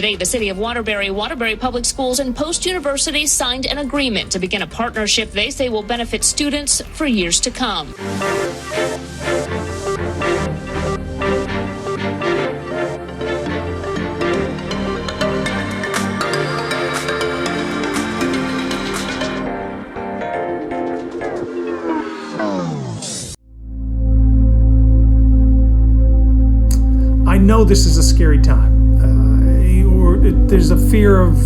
Today, the city of Waterbury, Waterbury Public Schools, and Post University signed an agreement to begin a partnership they say will benefit students for years to come. I know this is a scary time, or there's a fear of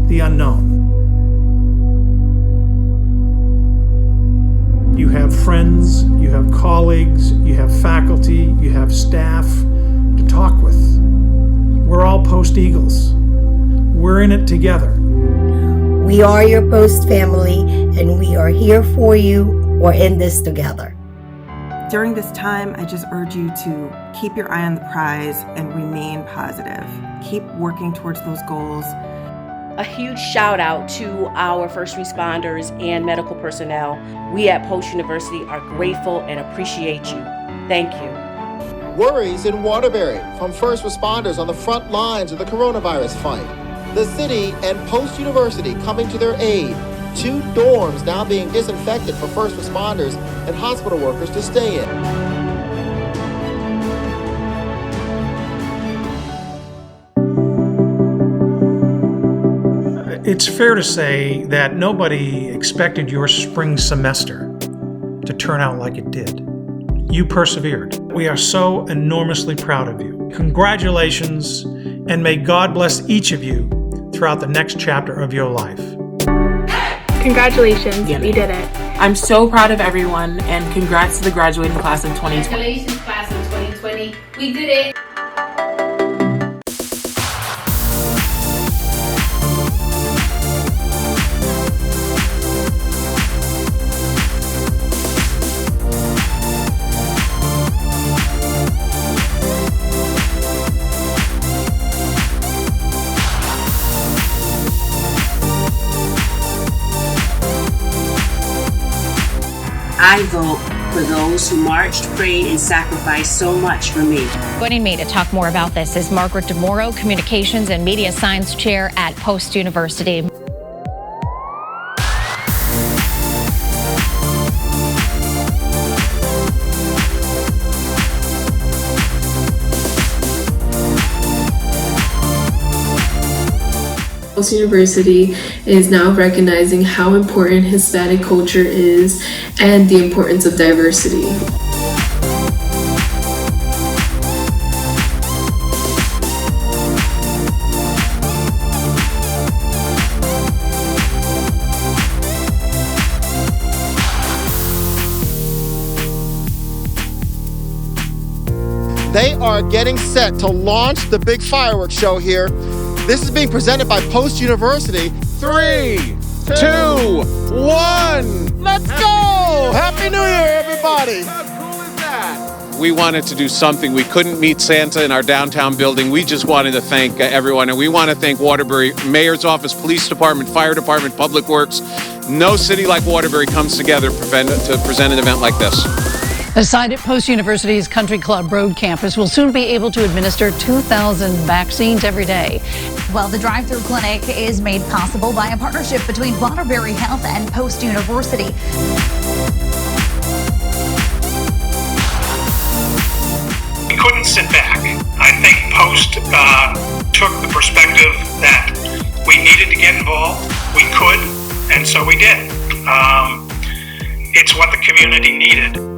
the unknown. You have friends, you have colleagues, you have faculty, you have staff to talk with. We're all Post Eagles. We're in it together. We are your Post family, and we are here for you. We're in this together. During this time, I just urge you to keep your eye on the prize and remain positive. Keep working towards those goals. A huge shout out to our first responders and medical personnel. We at Post University are grateful and appreciate you. Thank you. Worries in Waterbury from first responders on the front lines of the coronavirus fight. The city and Post University coming to their aid. 2 dorms now being disinfected for first responders and hospital workers to stay in. It's fair to say that nobody expected your spring semester to turn out like it did. You persevered. We are so enormously proud of you. Congratulations, and may God bless each of you throughout the next chapter of your life. Congratulations, we did it. I'm so proud of everyone, and congrats to the graduating class of 2020. Congratulations, class of 2020. We did it. I vote for those who marched, prayed, and sacrificed so much for me. Joining me to talk more about this is Margaret DeMoro, Communications and Media Science Chair at Post University. Post University is now recognizing how important Hispanic culture is and the importance of diversity. They are getting set to launch the big fireworks show here. This is being presented by Post University. 3, 2, 1, let's go! Happy New Year, everybody! How cool is that? We wanted to do something. We couldn't meet Santa in our downtown building. We just wanted to thank everyone, and we want to thank Waterbury Mayor's Office, Police Department, Fire Department, Public Works. No city like Waterbury comes together to present an event like this. A site at Post University's Country Club Road campus will soon be able to administer 2,000 vaccines every day. Well, the drive-through clinic is made possible by a partnership between Waterbury Health and Post University. We couldn't sit back. I think Post took the perspective that we needed to get involved. We could, and so we did. It's what the community needed.